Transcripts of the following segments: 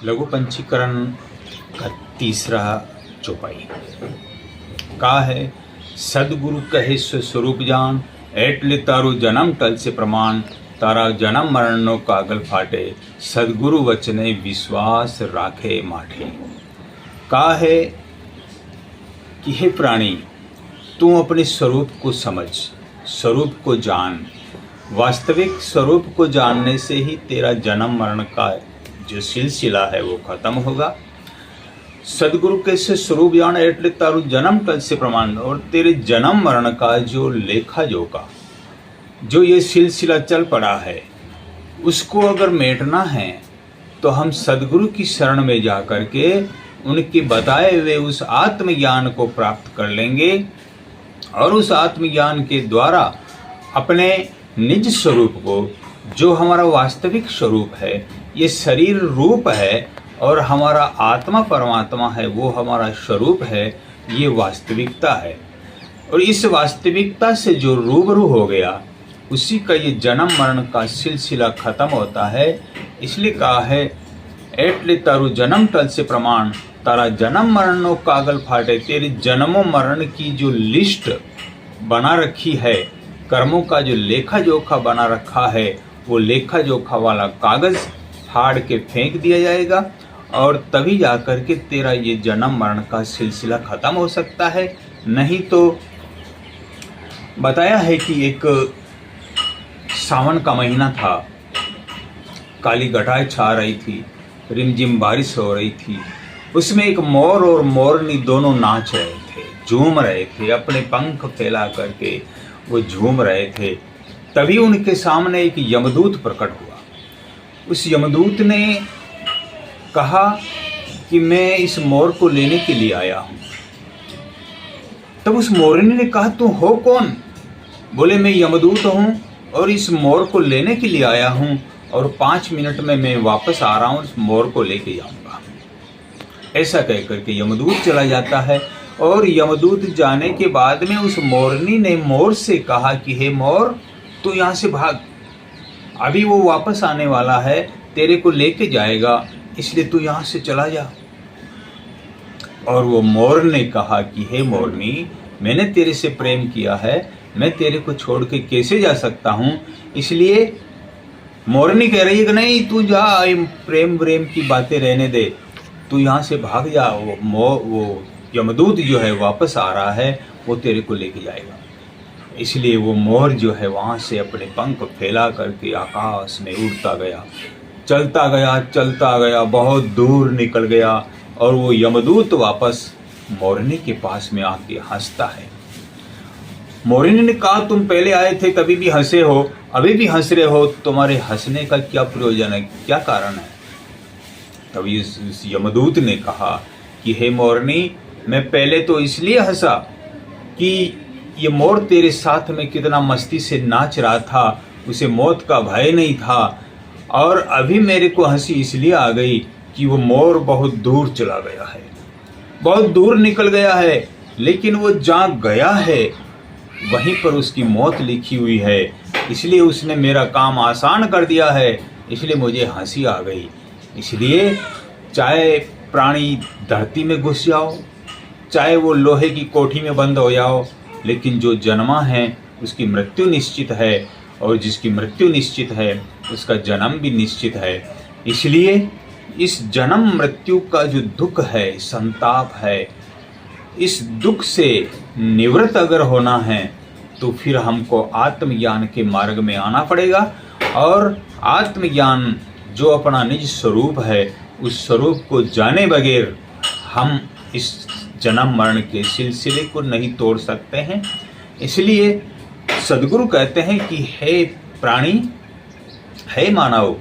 लघु पंचीकरण का तीसरा चौपाई का है। सदगुरु कहे स्वरूप जान, एटले तारू जन्म टल से प्रमाण, तारा जन्म मरणों कागल फाटे, सदगुरु वचने विश्वास राखे माठे। का है कि हे प्राणी, तू अपने स्वरूप को समझ, स्वरूप को जान। वास्तविक स्वरूप को जानने से ही तेरा जन्म मरण का जो सिलसिला है वो खत्म होगा। सदगुरु कैसे स्वरूप जान, एटले तारू जन्म टल से प्रमाण, और तेरे जन्म मरण का जो लेखा जोखा, जो ये सिलसिला चल पड़ा है, उसको अगर मेटना है तो हम सदगुरु की शरण में जा कर के उनके बताए हुए उस आत्मज्ञान को प्राप्त कर लेंगे और उस आत्मज्ञान के द्वारा अपने निज स्वरूप को, जो हमारा वास्तविक स्वरूप है, ये शरीर रूप है और हमारा आत्मा परमात्मा है, वो हमारा स्वरूप है, ये वास्तविकता है। और इस वास्तविकता से जो रूबरू हो गया, उसी का ये जन्म मरण का सिलसिला खत्म होता है। इसलिए कहा है, एटले तारू जन्म टल से प्रमाण, तारा जन्म मरणों कागल फाटे। तेरे जन्मों मरण की जो लिस्ट बना रखी है, कर्मों का जो लेखा जोखा बना रखा है, वो लेखा जोखा वाला कागज फाड़ के फेंक दिया जाएगा और तभी जाकर के तेरा ये जन्म मरण का सिलसिला खत्म हो सकता है। नहीं तो बताया है कि एक सावन का महीना था, काली घटाएं छा रही थी, रिमझिम बारिश हो रही थी। उसमें एक मोर और मोरनी दोनों नाच रहे थे, झूम रहे थे, अपने पंख फैला करके वो झूम रहे थे। तभी उनके सामने एक यमदूत प्रकट हुआ। उस यमदूत ने कहा कि मैं इस मोर को लेने के लिए आया हूँ। तब उस मोरनी ने कहा, तू हो कौन? बोले, मैं यमदूत हूँ और इस मोर को लेने के लिए आया हूँ और 5 मिनट में मैं वापस आ रहा हूँ, इस मोर को लेके जाऊँगा। ऐसा कह करके यमदूत चला जाता है और यमदूत जाने के बाद में उस मोरनी ने मोर से कहा कि हे मोर, तू यहाँ से भाग, अभी वो वापस आने वाला है, तेरे को लेके जाएगा, इसलिए तू यहाँ से चला जा। और वो मोर ने कहा कि हे मोरनी, मैंने तेरे से प्रेम किया है, मैं तेरे को छोड़ के कैसे जा सकता हूँ। इसलिए मोरनी कह रही है कि नहीं, तू जा, प्रेम प्रेम की बातें रहने दे, तू यहाँ से भाग जा। वो यमदूत जो है वापस आ रहा है, वो तेरे को लेके जाएगा। इसलिए वो मोर जो है वहाँ से अपने पंख फैला करके आकाश में उड़ता गया, चलता गया, चलता गया, बहुत दूर निकल गया और वो यमदूत वापस मोरनी के पास में आके हंसता है। मोरनी ने कहा, तुम पहले आए थे तभी भी हंसे हो, अभी भी हंस रहे हो, तुम्हारे हंसने का क्या प्रयोजन है, क्या कारण है? तभी इस यमदूत ने कहा कि हे मोरनी, मैं पहले तो इसलिए हंसा कि ये मोर तेरे साथ में कितना मस्ती से नाच रहा था, उसे मौत का भय नहीं था। और अभी मेरे को हंसी इसलिए आ गई कि वो मोर बहुत दूर चला गया है, बहुत दूर निकल गया है, लेकिन वो जहाँ गया है वहीं पर उसकी मौत लिखी हुई है। इसलिए उसने मेरा काम आसान कर दिया है, इसलिए मुझे हंसी आ गई। इसलिए चाहे प्राणी धरती में घुस जाओ, चाहे वो लोहे की कोठी में बंद हो जाओ, लेकिन जो जन्मा है उसकी मृत्यु निश्चित है, और जिसकी मृत्यु निश्चित है उसका जन्म भी निश्चित है। इसलिए इस जन्म मृत्यु का जो दुख है, संताप है, इस दुख से निवृत्त अगर होना है तो फिर हमको आत्मज्ञान के मार्ग में आना पड़ेगा। और आत्मज्ञान जो अपना निज स्वरूप है, उस स्वरूप को जाने बगैर हम इस जन्म मरण के सिलसिले को नहीं तोड़ सकते हैं। इसलिए सदगुरु कहते हैं कि हे प्राणी, हे मानव,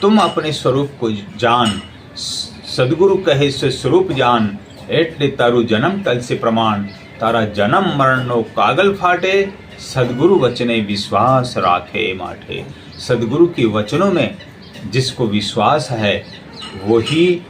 तुम अपने स्वरूप को जान। सदगुरु कहे स्वरूप जान, एटले तारू जन्म टल से प्रमाण, तारा जन्म मरणों कागल फाटे, सदगुरु वचने विश्वास राखे माठे। सदगुरु के वचनों में जिसको विश्वास है वो ही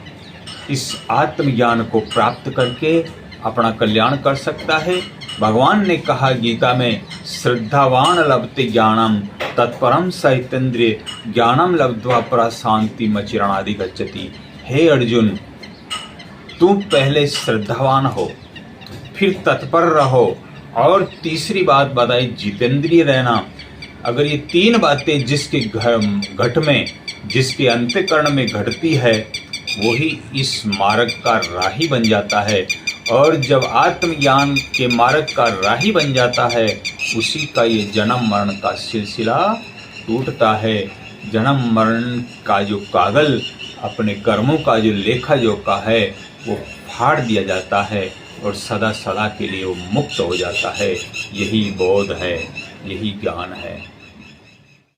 इस आत्मज्ञान को प्राप्त करके अपना कल्याण कर सकता है। भगवान ने कहा गीता में, श्रद्धावान लभते ज्ञानम तत्परम सहितेन्द्रिय ज्ञानम लब्ध्वा परा शांति मचिरणादि गच्छति। हे अर्जुन, तू पहले श्रद्धावान हो, फिर तत्पर रहो, और तीसरी बात बताई जितेंद्रिय रहना। अगर ये 3 बातें जिसके घट में, जिसके अंतःकरण में घटती है, वही इस मार्ग का राही बन जाता है। और जब आत्मज्ञान के मार्ग का राही बन जाता है, उसी का ये जन्म मरण का सिलसिला टूटता है। जन्म मरण का जो कागल, अपने कर्मों का जो लेखा जोखा है, वो फाड़ दिया जाता है और सदा सदा के लिए वो मुक्त हो जाता है। यही बोध है, यही ज्ञान है।